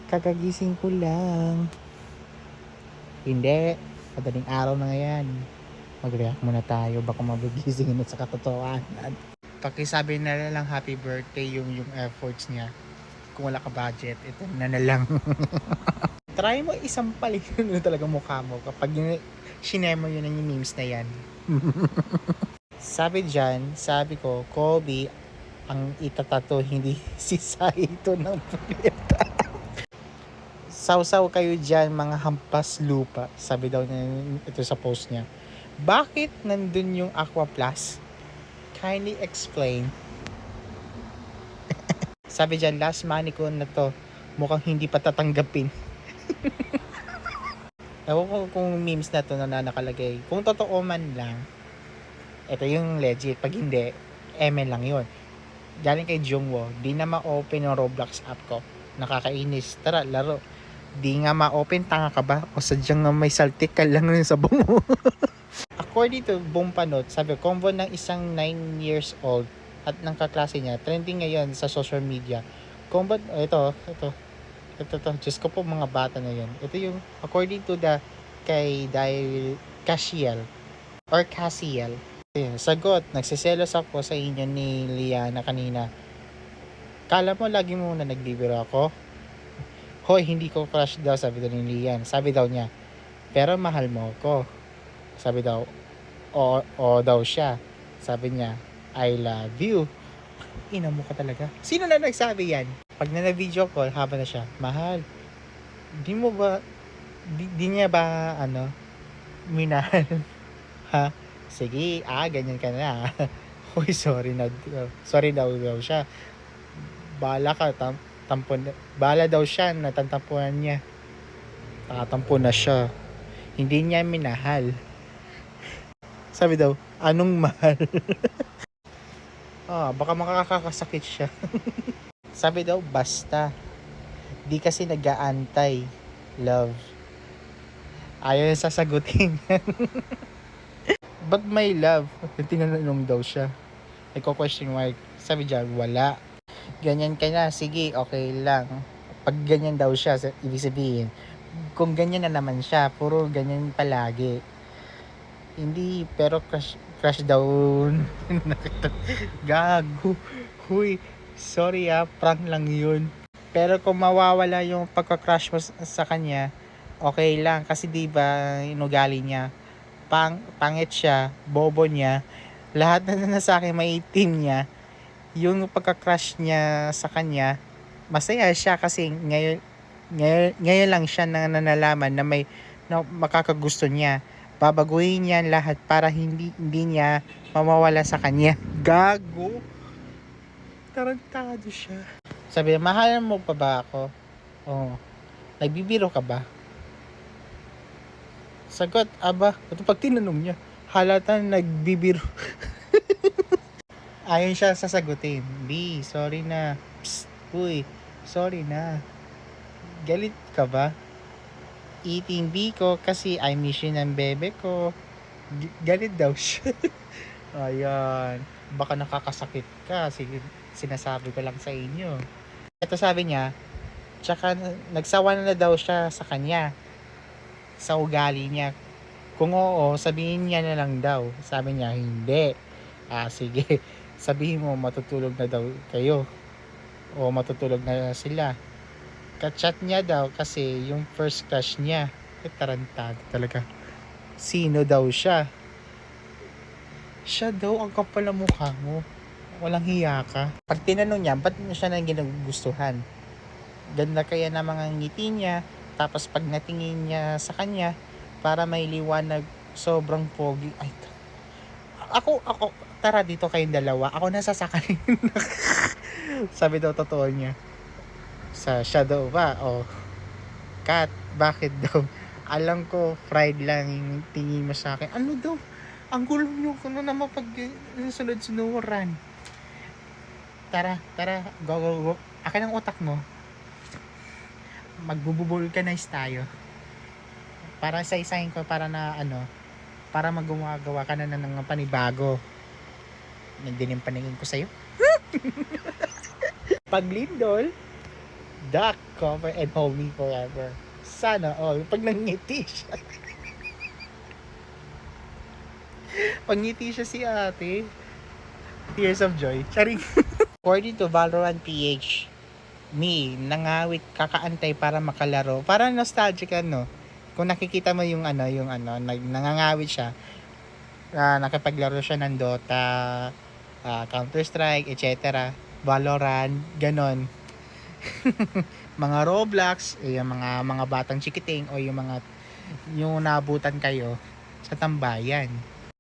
Kakagising ko lang. Hindi. Madaling araw na ngayon. Mag-react muna tayo. Baka mabigising na sa katotohanan. Pakisabi na lang happy birthday yung efforts niya. Kung wala ka budget, ito na lang. Try mo isang paling na talaga mukha mo kapag sinare mo yun yung memes na yan. Sabi dyan, sabi ko, Kobe, ang itatato, hindi si Saito ng pulit. Sausaw kayo dyan, mga hampas lupa. Sabi daw niya ito sa post niya. Bakit nandun yung Aqua Plus? Kindly explain. Sabi dyan, last money ko na to. Mukhang hindi pa tatanggapin. Ewan ko kung memes na to na nakalagay. Kung totoo man lang, ito yung legit. Pag hindi, ML lang yun. Galing kay Jungwoo, di na ma-open yung Roblox app ko. Nakakainis. Tara, laro. Di nga ma-open, tanga ka ba? O sadyang nga may saltik ka lang rin sa bungo. According to Bumpanot, sabi, convo ng isang 9 years old at ng kaklase niya, trending ngayon sa social media. Combo, ito, Diyos ko po mga bata na yun. Ito yung, according to the, kay Cassiel, or Cassiel. Sagot, nagsiselos ako sa inyo ni Liana kanina. Kala mo lagi muna nagbibiro ako? Hoy, hindi ko crush daw, sabi daw ni Lian. Sabi daw niya, pero mahal mo ko. Sabi daw, o daw siya. Sabi niya, I love you. Ina mo ka talaga. Sino na nagsabi yan? Pag na-video call, haba na siya, mahal. Di mo ba, di niya ba, minahal? Ha? Sige, ganyan ka na. Hoy, sorry daw siya. Bala ka, bala daw siya, natantampuan niya. Nakatampo na siya. Hindi niya minahal. Sabi daw, anong mahal? Baka makakasakit siya. Sabi daw, basta. Di kasi nag-aantay. Love. Ayaw yung sasagutin. But may love? Tinanong daw siya. Nagko-question mark. Sabi dyan, wala. Ganyan ka na, sige, okay lang. Pag ganyan daw siya, ibig sabihin, kung ganyan na naman siya, puro ganyan palagi. Hindi, pero crush daw. Gago. Huy, sorry prank lang yun. Pero kung mawawala yung pagka-crush mo sa kanya, okay lang. Kasi diba, inugali niya, pangit siya, bobo niya, lahat na nasa akin maitim niya, yung pagka-crush niya sa kanya, masaya siya kasi ngayon lang siya nalalaman na may makakagusto niya. Babaguhin niya lahat para hindi niya mamawala sa kanya. Gago. Tarantado siya. Sabi niya, mahal mo pa ba ako? Nagbibiro ka ba? Sagot, aba. Ito pag tinanong niya, halata nagbibiro. Ayon siya sasagutin. B, sorry na. Psst, uy, sorry na. Galit ka ba? Eating B ko kasi I miss you ng bebe ko. Galit daw siya. Ayan. Baka nakakasakit ka. Sinasabi ko lang sa inyo. Ito sabi niya, tsaka nagsawa na daw siya sa kanya. Sa ugali niya. Kung oo, sabihin niya na lang daw. Sabi niya, hindi. Sige. Sabihin mo, matutulog na daw kayo. O matutulog na sila. Kachat niya daw kasi yung first crush niya. Tarantado talaga. Sino daw siya? Siya daw, ang kapal na mukha mo. Walang hiya ka. Pag tinanong niya, ba't mo siya nang ginugustuhan? Ganda kaya na mga ngiti niya. Tapos pag natingin niya sa kanya, para may liwanag, sobrang pogi. Ay, ako, tara dito kayong dalawa. Ako nasasakalin. Sabi daw totoo niya. Sa shadow ba? Kat, bakit daw? Alam ko, fried lang yung tingin mo sa akin. Ano daw? Ang gulo nyo ko na naman pag sunod-sunuran. Tara, go. Akin ang utak mo. Magbubulkanize tayo. Para sa isahin ko, para magumagawa ka na ng panibago. Nagdinim paningin ko sa'yo. Paglindol, Duck, cover, and hold me forever. Sana all. Pag nangiti siya. Pag ngiti siya si ate. Tears of joy. Charing. According to Valorant PH, nangawit kakaantay para makalaro. Parang nostalgic ano. Kung nakikita mo yung nangangawit siya. Nakipaglaro siya ng Dota, Counter-Strike, etc. Valorant, ganon. Mga Roblox, yung mga batang chikiting o yung naabutan kayo sa tambayan.